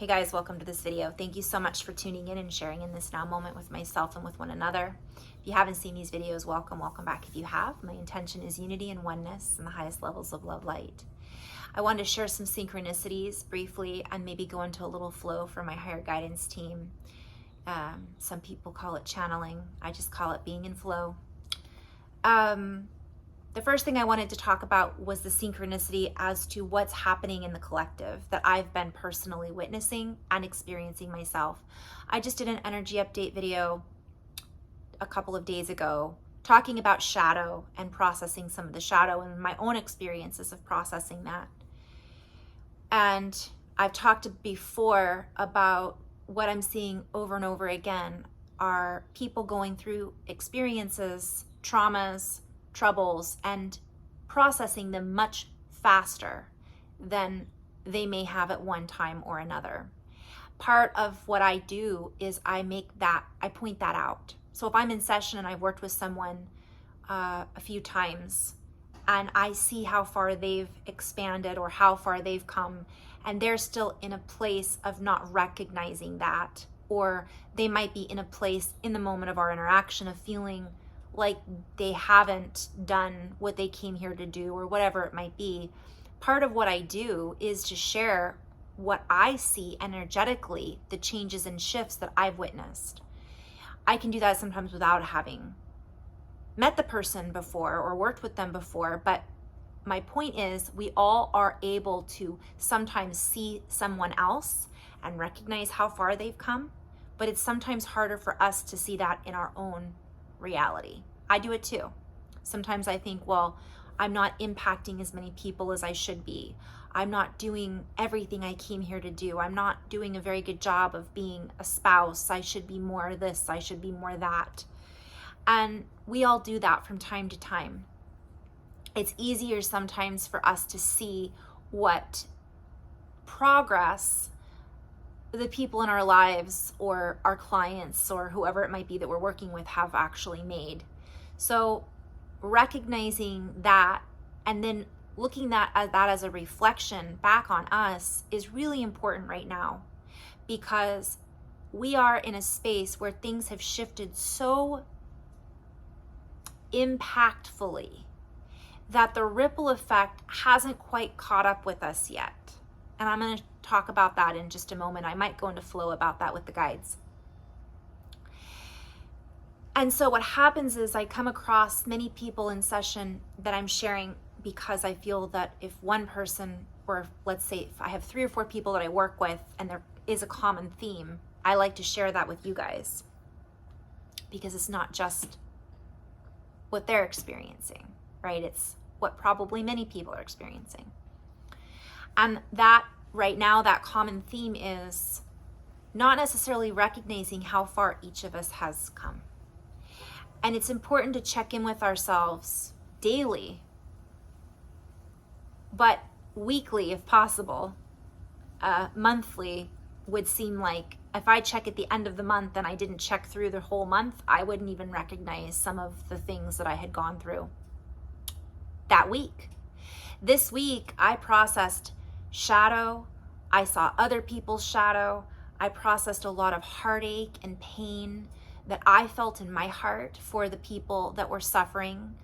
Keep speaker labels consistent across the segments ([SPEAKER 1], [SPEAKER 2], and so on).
[SPEAKER 1] Hey guys, welcome to this video. Thank you so much for tuning in and sharing in this now moment with myself and with one another. If you haven't seen these videos, welcome back. If you have, my intention is unity and oneness and the highest levels of love light. I wanted to share some synchronicities briefly and maybe go into a little flow for my higher guidance team. Some people call it channeling. I just call it being in flow. The first thing I wanted to talk about was the synchronicity as to what's happening in the collective that I've been personally witnessing and experiencing myself. I just did an energy update video a couple of days ago talking about shadow and processing some of the shadow and my own experiences of processing that. And I've talked before about what I'm seeing over and over again are people going through experiences, traumas, troubles, and processing them much faster than they may have at one time or another. Part of what I do is I point that out. So if I'm in session and I've worked with someone a few times and I see how far they've expanded or how far they've come, and they're still in a place of not recognizing that, or they might be in a place in the moment of our interaction of feeling like they haven't done what they came here to do or whatever it might be. Part of what I do is to share what I see energetically, the changes and shifts that I've witnessed. I can do that sometimes without having met the person before or worked with them before, but my point is we all are able to sometimes see someone else and recognize how far they've come, but it's sometimes harder for us to see that in our own reality. I do it too. Sometimes I think, well, I'm not impacting as many people as I should be. I'm not doing everything I came here to do. I'm not doing a very good job of being a spouse. I should be more this, I should be more that. And we all do that from time to time. It's easier sometimes for us to see what progress the people in our lives or our clients or whoever it might be that we're working with have actually made. So recognizing that and then looking at that as a reflection back on us is really important right now, because we are in a space where things have shifted so impactfully that the ripple effect hasn't quite caught up with us yet. And I'm going to talk about that in just a moment. I might go into flow about that with the guides. And so what happens is I come across many people in session that I'm sharing because I feel that if one person, or let's say if I have 3 or 4 people that I work with and there is a common theme, I like to share that with you guys, because it's not just what they're experiencing, right? It's what probably many people are experiencing. And that right now, that common theme is not necessarily recognizing how far each of us has come. And it's important to check in with ourselves daily, but weekly if possible. Monthly would seem like if I check at the end of the month and I didn't check through the whole month, I wouldn't even recognize some of the things that I had gone through that week. This week, I processed shadow. I saw other people's shadow. I processed a lot of heartache and pain that I felt in my heart for the people that were suffering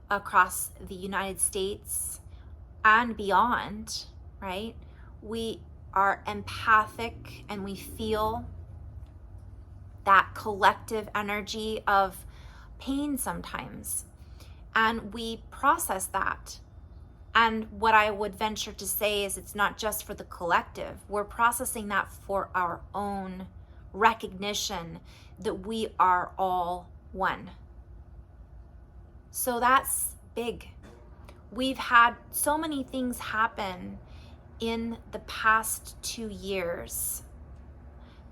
[SPEAKER 1] across the United States and beyond, right? We are empathic and we feel that collective energy of pain sometimes, and we process that. And what I would venture to say is it's not just for the collective. We're processing that for our own recognition that we are all one. So that's big. We've had so many things happen in the past 2 years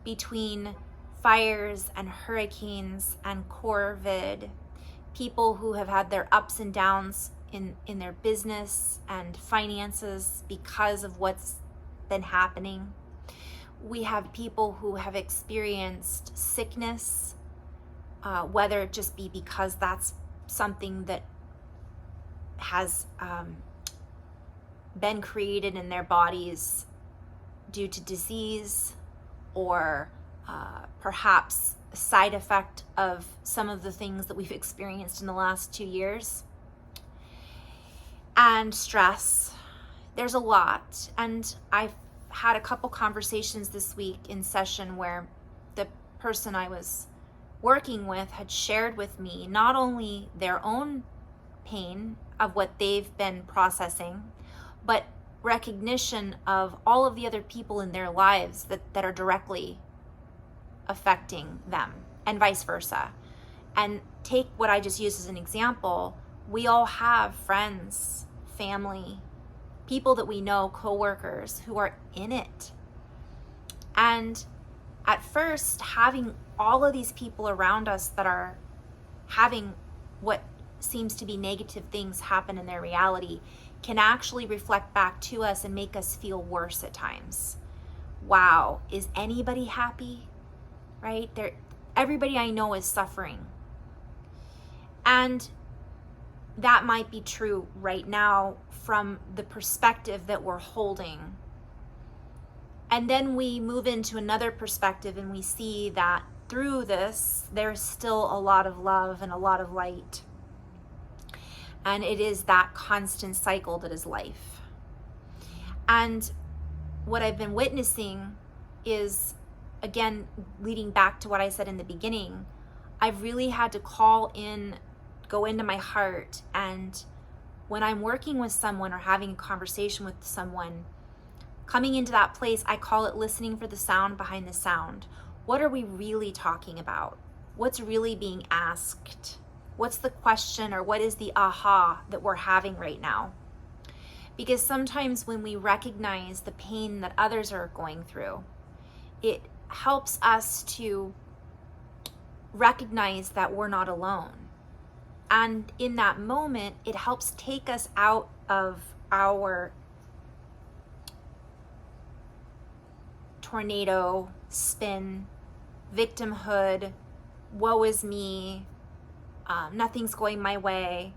[SPEAKER 1] between fires and hurricanes and COVID, people who have had their ups and downs in their business and finances because of what's been happening. We have people who have experienced sickness, whether it just be because that's something that has been created in their bodies due to disease, or perhaps a side effect of some of the things that we've experienced in the last 2 years. And stress. There's a lot. And I've had a couple conversations this week in session where the person I was working with had shared with me not only their own pain of what they've been processing, but recognition of all of the other people in their lives that are directly affecting them, and vice versa. And take what I just used as an example. We all have friends, family, people that we know, coworkers who are in it. And at first, having all of these people around us that are having what seems to be negative things happen in their reality can actually reflect back to us and make us feel worse at times. Wow, is anybody happy? Right? Everybody I know is suffering. And that might be true right now from the perspective that we're holding. And then we move into another perspective and we see that through this, there's still a lot of love and a lot of light. And it is that constant cycle that is life. And what I've been witnessing is, again, leading back to what I said in the beginning, I've really had to go into my heart. And when I'm working with someone or having a conversation with someone, coming into that place, I call it listening for the sound behind the sound. What are we really talking about? What's really being asked? What's the question, or what is the aha that we're having right now? Because sometimes when we recognize the pain that others are going through, it helps us to recognize that we're not alone. And in that moment, it helps take us out of our tornado spin, victimhood, woe is me, nothing's going my way,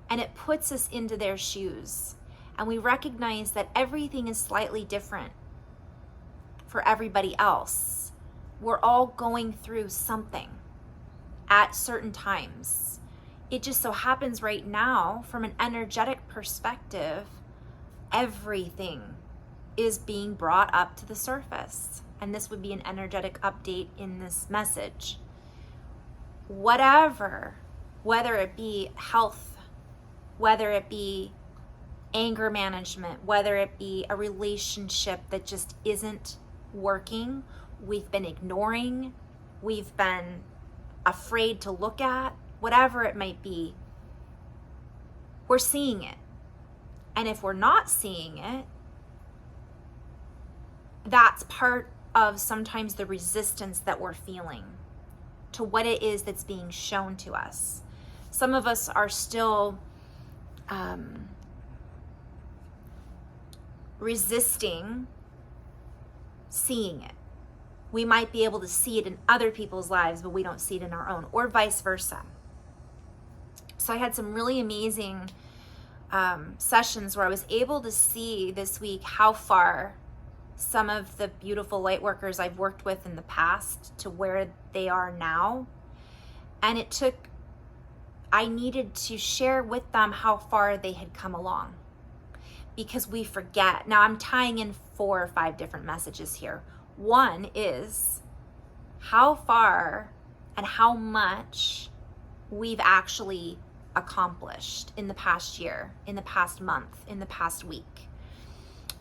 [SPEAKER 1] and it puts us into their shoes. And we recognize that everything is slightly different for everybody else. We're all going through something at certain times. It just so happens right now, from an energetic perspective, everything is being brought up to the surface. And this would be an energetic update in this message. Whatever, whether it be health, whether it be anger management, whether it be a relationship that just isn't working, we've been ignoring, we've been afraid to look at, whatever it might be, we're seeing it. And if we're not seeing it, that's part of sometimes the resistance that we're feeling to what it is that's being shown to us. Some of us are still resisting seeing it. We might be able to see it in other people's lives, but we don't see it in our own, or vice versa. So I had some really amazing sessions where I was able to see this week how far some of the beautiful light workers I've worked with in the past to where they are now. And I needed to share with them how far they had come along, because we forget. Now I'm tying in 4 or 5 different messages here. One is how far and how much we've actually accomplished in the past year, in the past month, in the past week.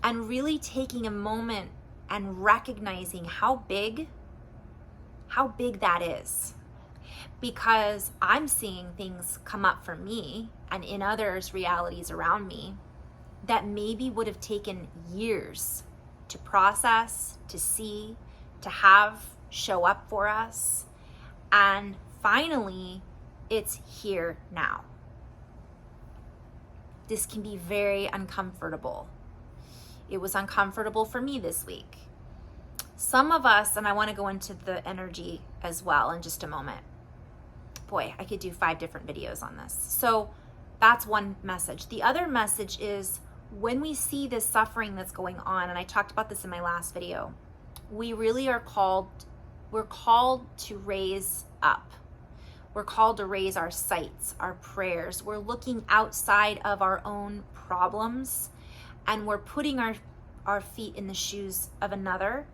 [SPEAKER 1] And really taking a moment and recognizing how big that is. Because I'm seeing things come up for me and in others' realities around me that maybe would have taken years to process, to see, to have show up for us. And finally, it's here now. This can be very uncomfortable. It was uncomfortable for me this week. Some of us, and I want to go into the energy as well in just a moment. Boy, I could do 5 different videos on this. So that's one message. The other message is when we see this suffering that's going on, and I talked about this in my last video, we really are we're called to raise up. We're called to raise our sights, our prayers. We're looking outside of our own problems, and we're putting our feet in the shoes of another.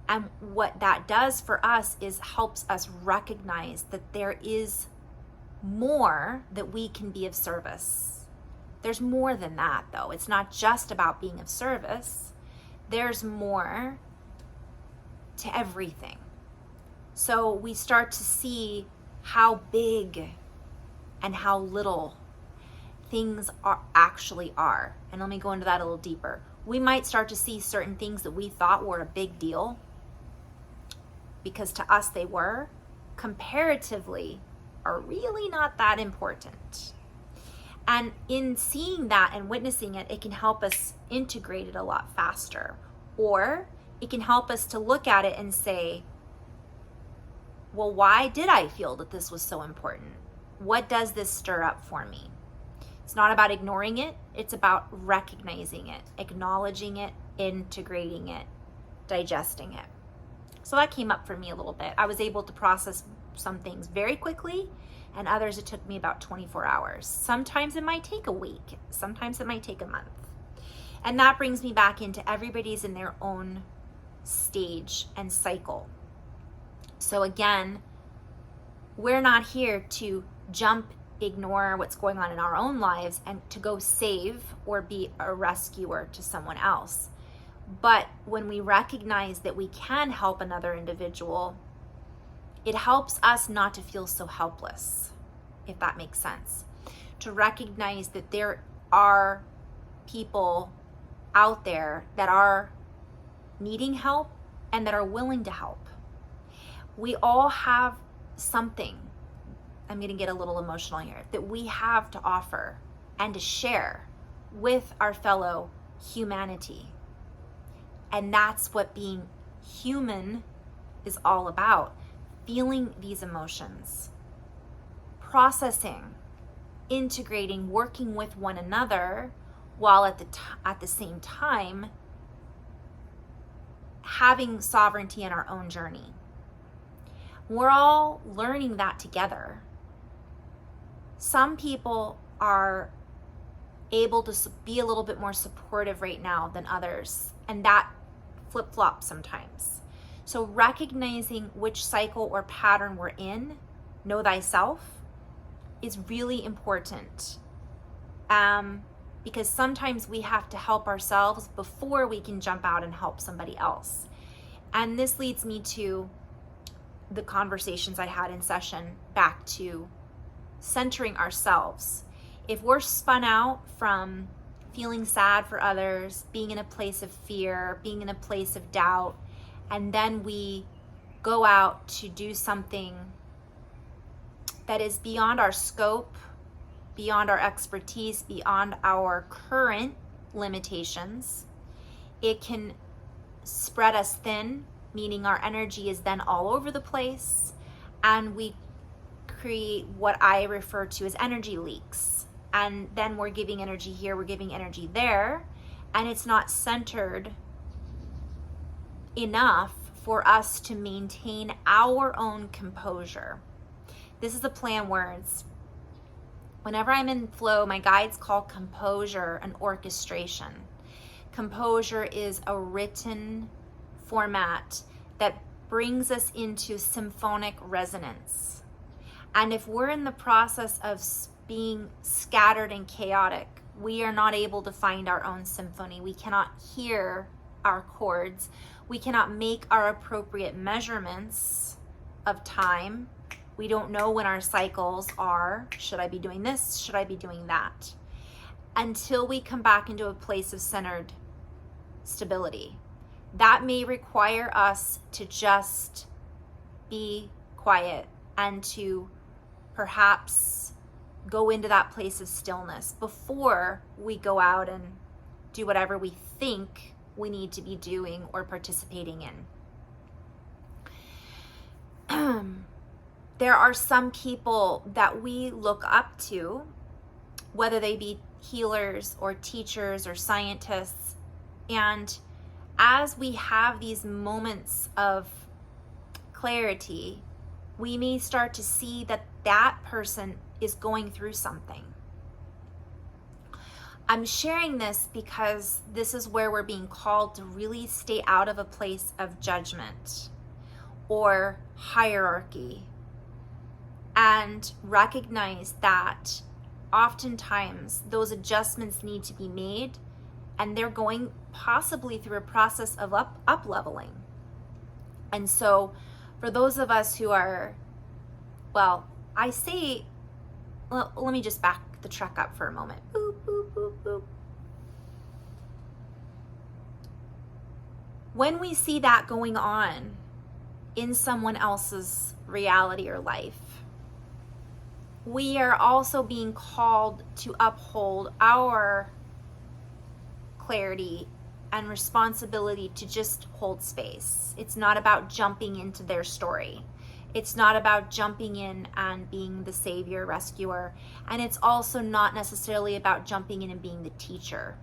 [SPEAKER 1] And what that does for us is helps us recognize that there is more that we can be of service. There's more than that, though. It's not just about being of service. There's more to everything. So we start to see how big and how little things actually are. And let me go into that a little deeper. We might start to see certain things that we thought were a big deal, because to us they were, comparatively are really not that important. And in seeing that and witnessing it, it can help us integrate it a lot faster. Or it can help us to look at it and say, well, why did I feel that this was so important? What does this stir up for me? It's not about ignoring it. It's about recognizing it, acknowledging it, integrating it, digesting it. So that came up for me a little bit. I was able to process some things very quickly, and others it took me about 24 hours. Sometimes it might take a week. Sometimes it might take a month. And that brings me back into everybody's in their own stage and cycle. So again, we're not here to ignore what's going on in our own lives and to go save or be a rescuer to someone else. But when we recognize that we can help another individual, it helps us not to feel so helpless, if that makes sense. To recognize that there are people out there that are needing help and that are willing to help. We all have something, I'm going to get a little emotional here, that we have to offer and to share with our fellow humanity. And that's what being human is all about. Feeling these emotions, processing, integrating, working with one another, while at the same time having sovereignty in our own journey. We're all learning that together. Some people are able to be a little bit more supportive right now than others, and that flip-flops sometimes. So recognizing which cycle or pattern we're in, know thyself, is really important. Because sometimes we have to help ourselves before we can jump out and help somebody else. And this leads me to the conversations I had in session, back to centering ourselves. If we're spun out from feeling sad for others, being in a place of fear, being in a place of doubt, and then we go out to do something that is beyond our scope, beyond our expertise, beyond our current limitations, it can spread us thin, meaning our energy is then all over the place, and we create what I refer to as energy leaks. And then we're giving energy here, we're giving energy there, and it's not centered enough for us to maintain our own composure. This is the plan words. Whenever I'm in flow, my guides call composure an orchestration. Composure is a written format that brings us into symphonic resonance. And if we're in the process of being scattered and chaotic, we are not able to find our own symphony. We cannot hear our chords. We cannot make our appropriate measurements of time. We don't know when our cycles are. Should I be doing this? Should I be doing that? Until we come back into a place of centered stability. That may require us to just be quiet and to perhaps go into that place of stillness before we go out and do whatever we think we need to be doing or participating in. There are some people that we look up to, whether they be healers or teachers or scientists, and as we have these moments of clarity, we may start to see that that person is going through something. I'm sharing this because this is where we're being called to really stay out of a place of judgment or hierarchy and recognize that oftentimes those adjustments need to be made, and they're going possibly through a process of up leveling. And so for those of us who are, well, let me just back the truck up for a moment. Boop, boop, boop, boop. When we see that going on in someone else's reality or life, we are also being called to uphold our clarity and responsibility to just hold space. It's not about jumping into their story. It's not about jumping in and being the savior, rescuer. And it's also not necessarily about jumping in and being the teacher.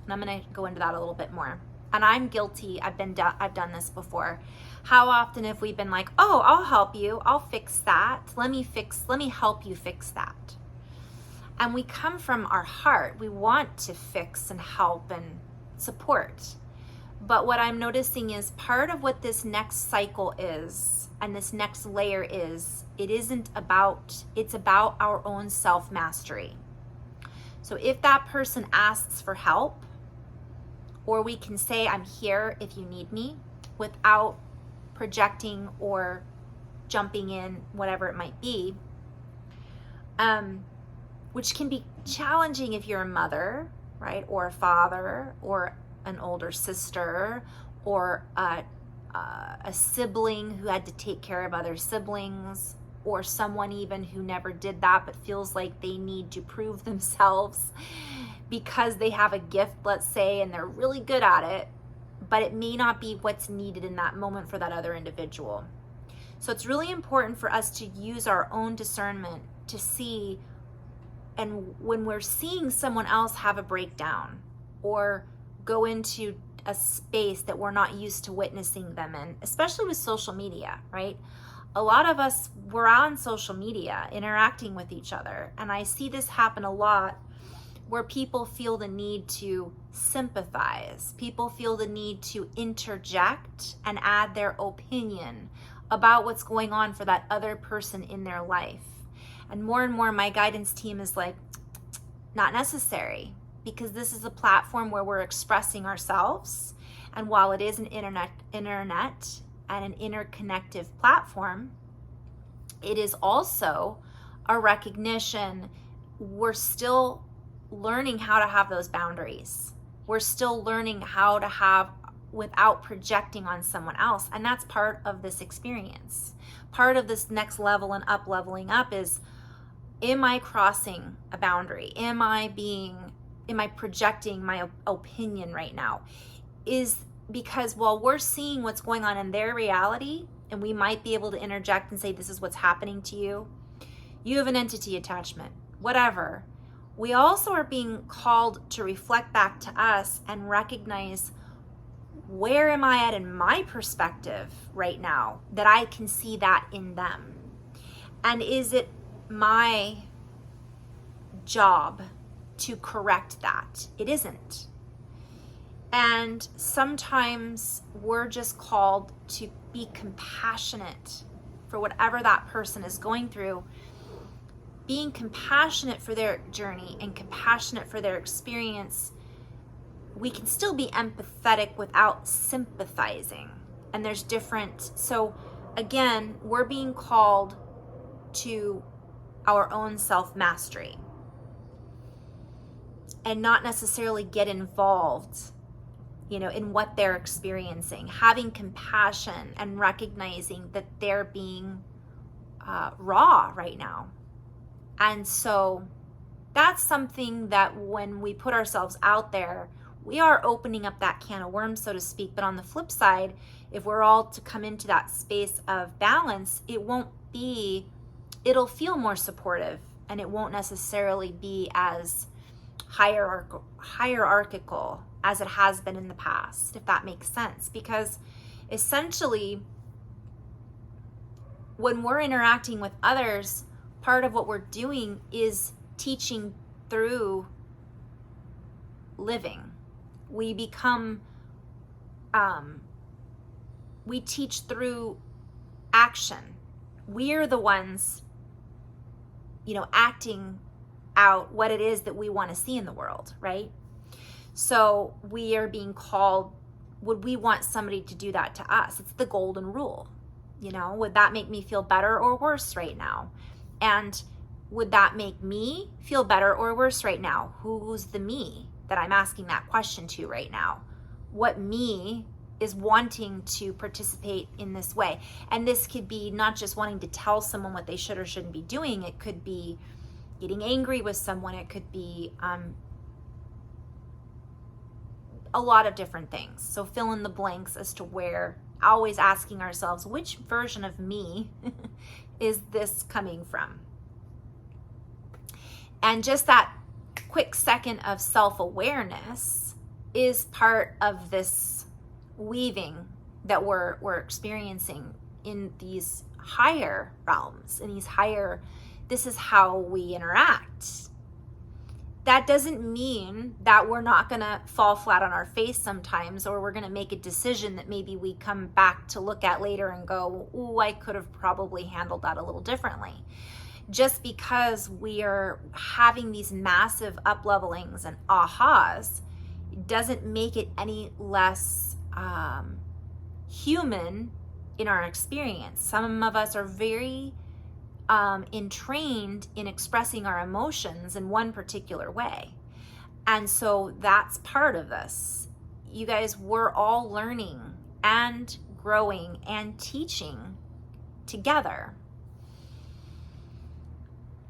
[SPEAKER 1] And I'm going to go into that a little bit more. And I'm guilty. I've done this before. How often have we been like, oh, I'll help you. I'll fix that. Let me help you fix that. And we come from our heart. We want to fix and help and support. But what I'm noticing is part of what this next cycle is, and this next layer is, it's about our own self-mastery. So if that person asks for help, or we can say, I'm here if you need me, without projecting or jumping in, whatever it might be, which can be challenging if you're a mother, right, or a father, or an older sister, or a sibling who had to take care of other siblings, or someone even who never did that but feels like they need to prove themselves because they have a gift, let's say, and they're really good at it, but it may not be what's needed in that moment for that other individual. So it's really important for us to use our own discernment to see, and when we're seeing someone else have a breakdown or go into a space that we're not used to witnessing them in, especially with social media, right? A lot of us, we're on social media interacting with each other, and I see this happen a lot where people feel the need to sympathize. People feel the need to interject and add their opinion about what's going on for that other person in their life. And more my guidance team is like, not necessary, because this is a platform where we're expressing ourselves. And while it is an internet and an interconnective platform, it is also a recognition we're still learning how to have those boundaries. We're still learning how to have without projecting on someone else. And that's part of this experience. Part of this next level and leveling up is, am I crossing a boundary? Am I projecting my opinion right now? Is because while we're seeing what's going on in their reality, and we might be able to interject and say, this is what's happening to you. You have an entity attachment, whatever. We also are being called to reflect back to us and recognize, where am I at in my perspective right now that I can see that in them? And is it my job to correct that? It isn't. And sometimes we're just called to be compassionate for whatever that person is going through. Being compassionate for their journey and compassionate for their experience, we can still be empathetic without sympathizing. And there's different. So again, we're being called to our own self-mastery and not necessarily get involved, in what they're experiencing. Having compassion and recognizing that they're being raw right now. And so that's something that when we put ourselves out there, we are opening up that can of worms, so to speak. But on the flip side, if we're all to come into that space of balance, it'll feel more supportive, and it won't necessarily be as hierarchical as it has been in the past, if that makes sense. Because essentially, when we're interacting with others, part of what we're doing is teaching through living. We become, we teach through action. We're the ones, acting out what it is that we want to see in the world, right? So we are being called, would we want somebody to do that to us? It's the golden rule. Would that make me feel better or worse right now? And would that make me feel better or worse right now? Who's the me that I'm asking that question to right now? What me is wanting to participate in this way? And this could be not just wanting to tell someone what they should or shouldn't be doing. It could be getting angry with someone. It could be a lot of different things. So fill in the blanks as to where, always asking ourselves, which version of me is this coming from? And just that quick second of self-awareness is part of this weaving that we're experiencing in these higher realms, in these higher, this is how we interact. That doesn't mean that we're not going to fall flat on our face sometimes, or we're going to make a decision that maybe we come back to look at later and go, ooh, I could have probably handled that a little differently. Just because we are having these massive up-levelings and ahas doesn't make it any less human in our experience. Some of us are very entrained in expressing our emotions in one particular way. And so that's part of this. You guys, we're all learning and growing and teaching together.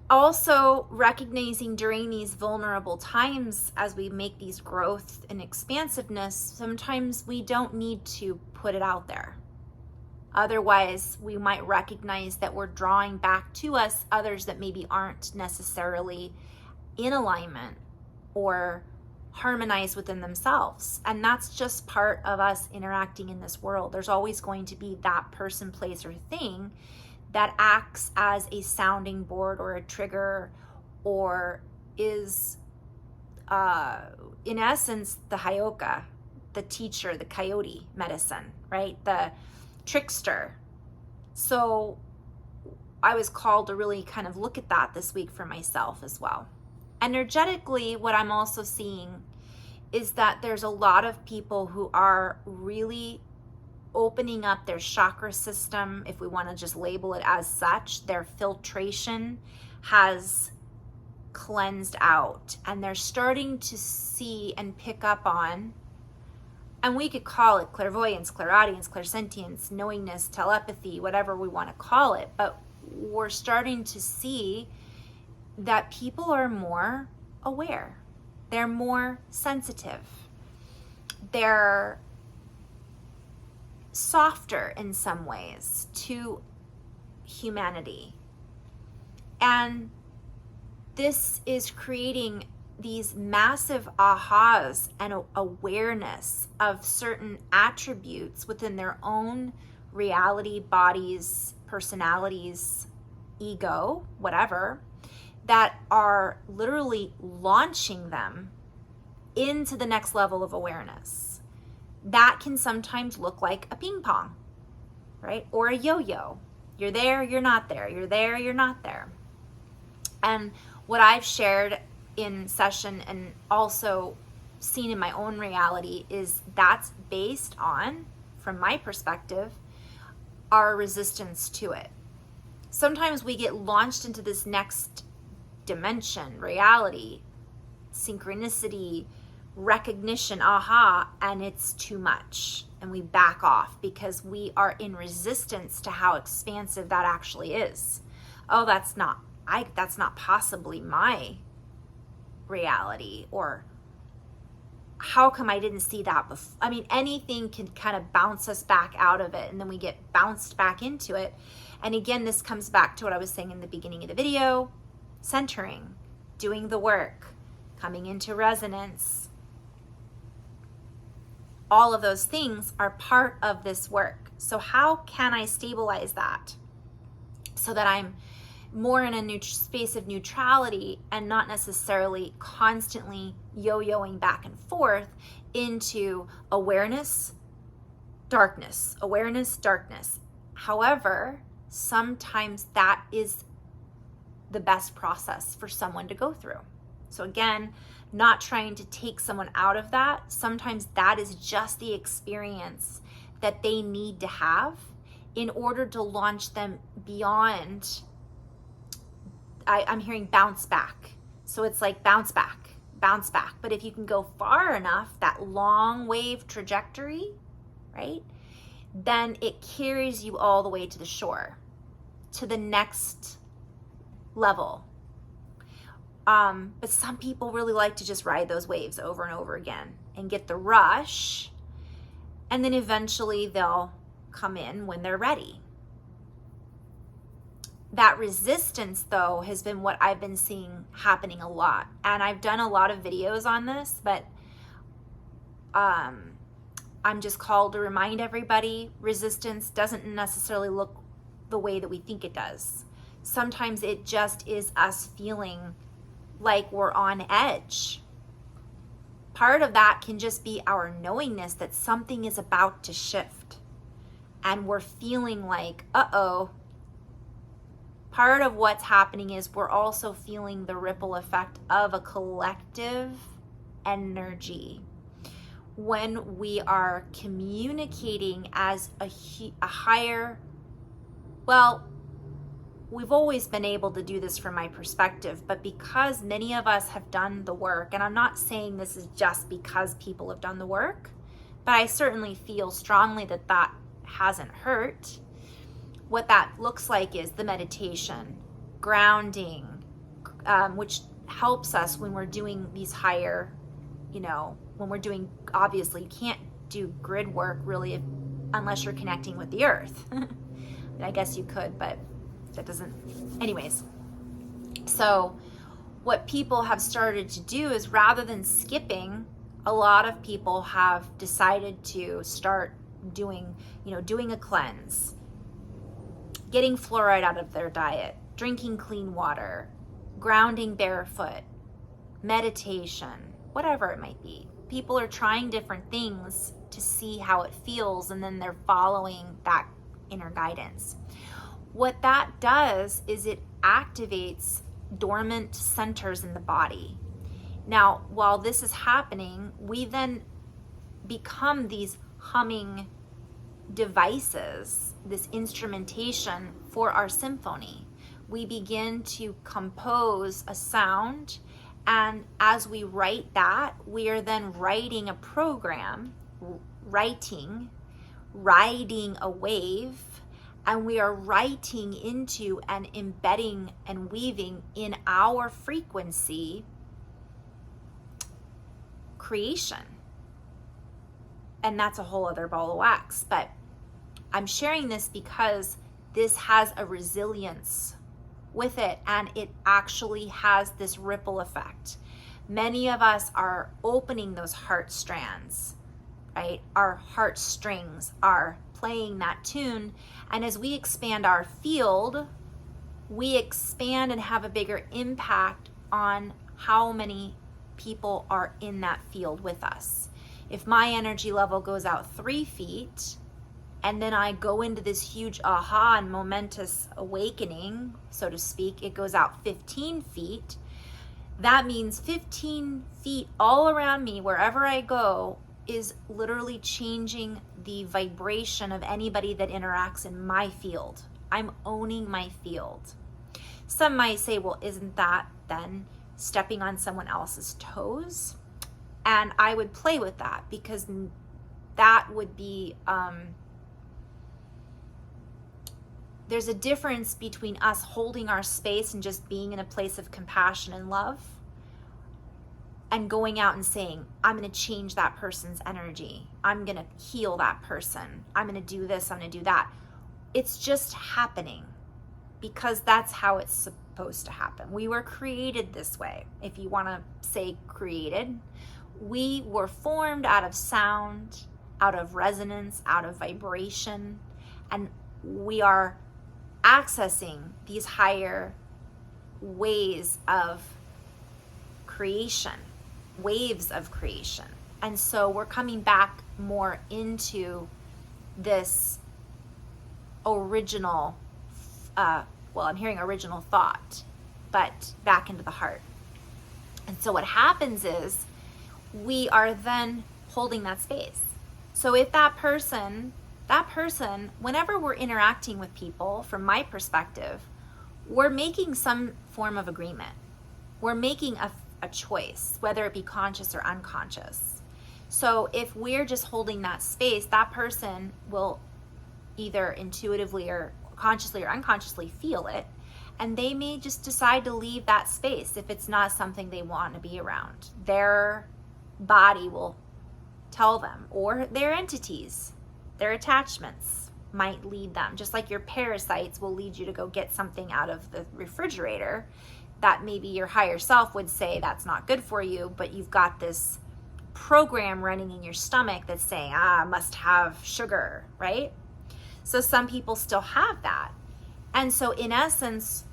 [SPEAKER 1] Also recognizing during these vulnerable times as we make these growth and expansiveness, sometimes we don't need to put it out there. Otherwise, we might recognize that we're drawing back to us others that maybe aren't necessarily in alignment or harmonized within themselves. And that's just part of us interacting in this world. There's always going to be that person, place, or thing that acts as a sounding board or a trigger, or is, in essence, the Hyoka, the teacher, the coyote medicine, right? The trickster. So I was called to really kind of look at that this week for myself as well. Energetically, what I'm also seeing is that there's a lot of people who are really opening up their chakra system, if we want to just label it as such. Their filtration has cleansed out, and they're starting to see and pick up on, and we could call it clairvoyance, clairaudience, clairsentience, knowingness, telepathy, whatever we want to call it, but we're starting to see that people are more aware. They're more sensitive. They're softer in some ways to humanity. And this is creating these massive ahas and awareness of certain attributes within their own reality, bodies, personalities, ego, whatever, that are literally launching them into the next level of awareness. That can sometimes look like a ping pong, right? Or a yo-yo. You're there, you're not there. You're there, you're not there. And what I've shared in session and also seen in my own reality is that's based on, from my perspective, our resistance to it. Sometimes we get launched into this next dimension, reality, synchronicity, recognition, aha, and it's too much. And we back off because we are in resistance to how expansive that actually is. Oh, that's not possibly my reality, or how come I didn't see that before? I mean, anything can kind of bounce us back out of it, and then we get bounced back into it. And again, this comes back to what I was saying in the beginning of the video: centering, doing the work, coming into resonance, all of those things are part of this work. So how can I stabilize that so that I'm more in a space of neutrality and not necessarily constantly yo-yoing back and forth into awareness, darkness, awareness, darkness. However, sometimes that is the best process for someone to go through. So again, not trying to take someone out of that. Sometimes that is just the experience that they need to have in order to launch them beyond. I'm hearing bounce back. So it's like bounce back, bounce back. But if you can go far enough, that long wave trajectory, right, then it carries you all the way to the shore, to the next level. But some people really like to just ride those waves over and over again and get the rush, and then eventually they'll come in when they're ready. That resistance, though, has been what I've been seeing happening a lot. And I've done a lot of videos on this, but I'm just called to remind everybody, resistance doesn't necessarily look the way that we think it does. Sometimes it just is us feeling like we're on edge. Part of that can just be our knowingness that something is about to shift. And we're feeling like, uh-oh. Part of what's happening is we're also feeling the ripple effect of a collective energy. When we are communicating as a higher, well, we've always been able to do this from my perspective, but because many of us have done the work, and I'm not saying this is just because people have done the work, but I certainly feel strongly that that hasn't hurt. What that looks like is the meditation, grounding, which helps us when we're doing these higher, when we're doing, obviously you can't do grid work really unless you're connecting with the earth. I guess you could, but that doesn't, anyways. So what people have started to do is, rather than skipping, a lot of people have decided to start doing a cleanse, getting fluoride out of their diet, drinking clean water, grounding barefoot, meditation, whatever it might be. People are trying different things to see how it feels, and then they're following that inner guidance. What that does is it activates dormant centers in the body. Now, while this is happening, we then become these humming devices, this instrumentation for our symphony. We begin to compose a sound, and as we write that, we are then writing a program, riding a wave, and we are writing into and embedding and weaving in our frequency creation. And that's a whole other ball of wax. But I'm sharing this because this has a resilience with it, and it actually has this ripple effect. Many of us are opening those heart strands, right? Our heart strings are playing that tune, and as we expand our field, we expand and have a bigger impact on how many people are in that field with us. If my energy level goes out 3 feet, and then I go into this huge aha and momentous awakening, so to speak, it goes out 15 feet. That means 15 feet all around me, wherever I go, is literally changing the vibration of anybody that interacts in my field. I'm owning my field. Some might say, well, isn't that then stepping on someone else's toes? And I would play with that, because that would be, there's a difference between us holding our space and just being in a place of compassion and love, and going out and saying, I'm going to change that person's energy. I'm going to heal that person. I'm going to do this. I'm going to do that. It's just happening because that's how it's supposed to happen. We were created this way. If you want to say created, we were formed out of sound, out of resonance, out of vibration, and we are accessing these higher ways of creation, waves of creation. And so we're coming back more into this original, I'm hearing original thought, but back into the heart. And so what happens is we are then holding that space. So if that person, whenever we're interacting with people, from my perspective, we're making some form of agreement. We're making a choice, whether it be conscious or unconscious. So if we're just holding that space, that person will either intuitively or consciously or unconsciously feel it, and they may just decide to leave that space if it's not something they want to be around. Their body will tell them, or their entities, their attachments might lead them. Just like your parasites will lead you to go get something out of the refrigerator that maybe your higher self would say that's not good for you, but you've got this program running in your stomach that's saying, I must have sugar, right? So some people still have that. And so in essence,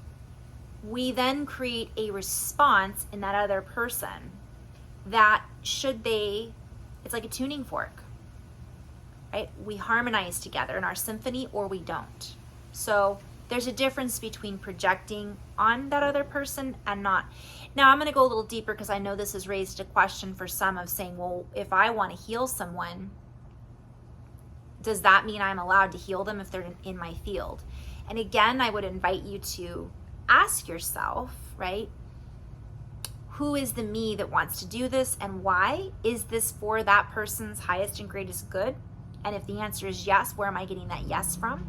[SPEAKER 1] we then create a response in that other person that it's like a tuning fork, right? We harmonize together in our symphony, or we don't. So there's a difference between projecting on that other person and not. Now I'm going to go a little deeper because I know this has raised a question for some of saying, well, if I want to heal someone, does that mean I'm allowed to heal them if they're in my field? And again, I would invite you to ask yourself, right? Who is the me that wants to do this, and why? Is this for that person's highest and greatest good? And if the answer is yes, where am I getting that yes from?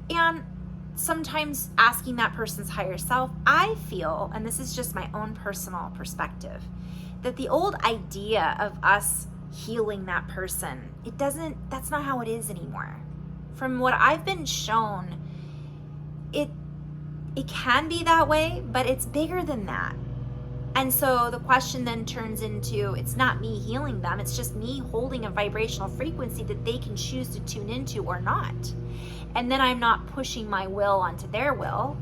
[SPEAKER 1] And sometimes asking that person's higher self, I feel, and this is just my own personal perspective, that the old idea of us healing that person, that's not how it is anymore. From what I've been shown, it can be that way, but it's bigger than that. And so the question then turns into, it's not me healing them, it's just me holding a vibrational frequency that they can choose to tune into or not. And then I'm not pushing my will onto their will.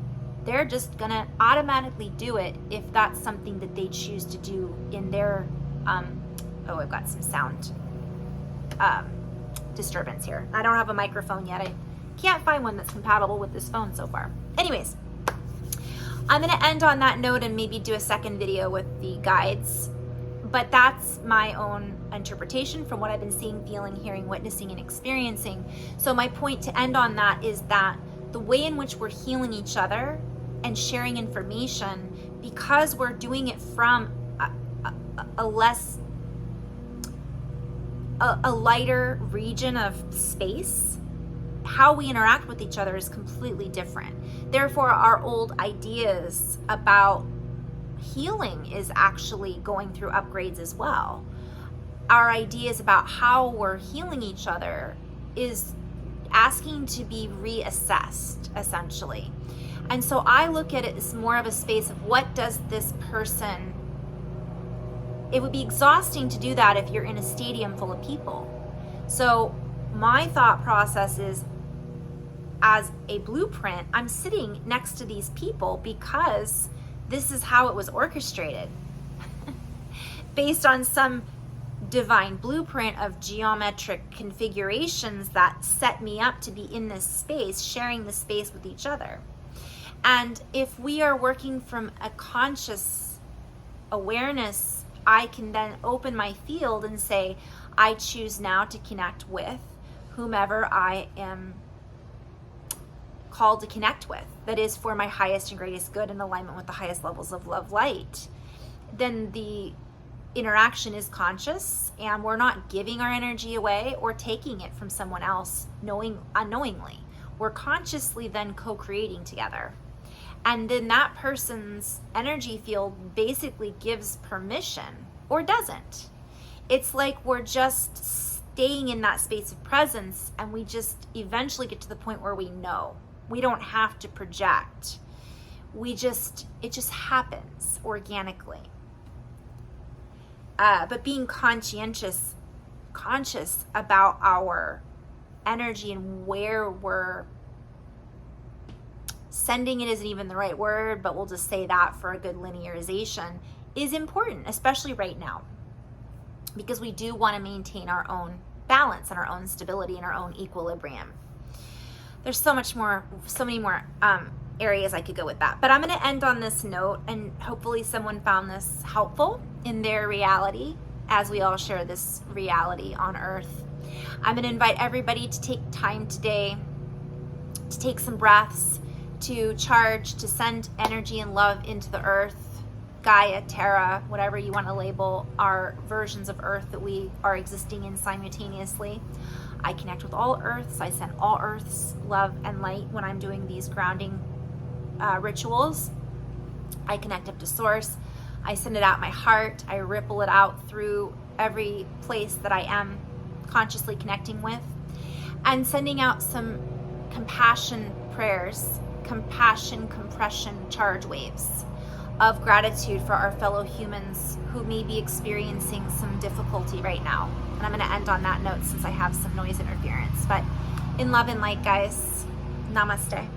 [SPEAKER 1] They're just gonna automatically do it if that's something that they choose to do in their, I've got some sound disturbance here. I don't have a microphone yet. I can't find one that's compatible with this phone so far. Anyways, I'm going to end on that note and maybe do a second video with the guides. But that's my own interpretation from what I've been seeing, feeling, hearing, witnessing, and experiencing. So my point to end on that is that the way in which we're healing each other and sharing information, because we're doing it from a lighter region of space, how we interact with each other is completely different. Therefore, our old ideas about healing is actually going through upgrades as well. Our ideas about how we're healing each other is asking to be reassessed, essentially. And so I look at it as more of a space of, what does this person, it would be exhausting to do that if you're in a stadium full of people. So my thought process is, as a blueprint, I'm sitting next to these people because this is how it was orchestrated. Based on some divine blueprint of geometric configurations that set me up to be in this space, sharing the space with each other. And if we are working from a conscious awareness, I can then open my field and say, I choose now to connect with whomever I am called to connect with, that is for my highest and greatest good, in alignment with the highest levels of love light. Then the interaction is conscious, and we're not giving our energy away or taking it from someone else unknowingly. We're consciously then co-creating together. And then that person's energy field basically gives permission or doesn't. It's like we're just staying in that space of presence, and we just eventually get to the point where we know. We don't have to project. It just happens organically. But being conscientious conscious about our energy and where we're sending it isn't even the right word, but we'll just say that for a good linearization, is important, especially right now, because we do want to maintain our own balance and our own stability and our own equilibrium. There's so many more areas I could go with that, but I'm going to end on this note, and hopefully someone found this helpful in their reality as we all share this reality on Earth. I'm going to invite everybody to take time today to take some breaths, to charge, to send energy and love into the Earth, Gaia, Terra, whatever you want to label our versions of Earth that we are existing in simultaneously. I connect with all Earths. I send all Earths love and light when I'm doing these grounding rituals. I connect up to Source. I send it out my heart. I ripple it out through every place that I am consciously connecting with, and sending out some compassion prayers, compassion compression charge waves of gratitude for our fellow humans who may be experiencing some difficulty right now. And I'm going to end on that note since I have some noise interference. But in love and light, guys, namaste.